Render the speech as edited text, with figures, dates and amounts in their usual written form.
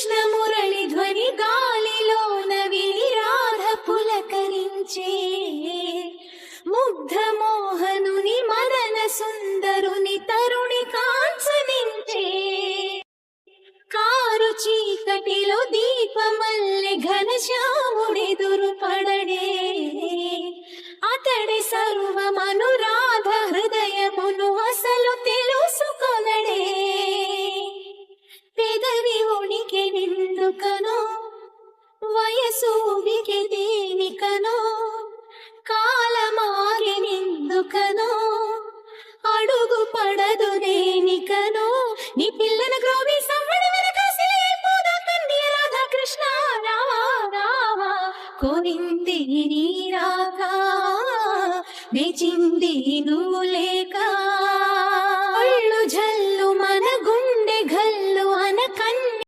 కృష్ణ మురళి ధ్వని గాలిలోన విని రాధ పులకరించే ముగ్ధ మోహనుని మదన సుందరుని తరుణి కాంచనించే కారు చీకటిలో దీపమల్లె ఘనశ్యాముడెదురు పడడే అతడి సర్వమనురాధ హృదయమును అసలు తెలుసుకొనడే పెదవి ఉనికి నిందుకనో వయసు ఉనికి దేనికనో కాలమాగి నిందుకనో అడుగు పడదు దేనికనో నీ పిల్లన గ్రోవి సవ్వడి వెనకాసిలేపోదా తండ్రి రాధా కృష్ణ రావా రావా కోరింది నీ రాగా నెచింది నువ్వు లేక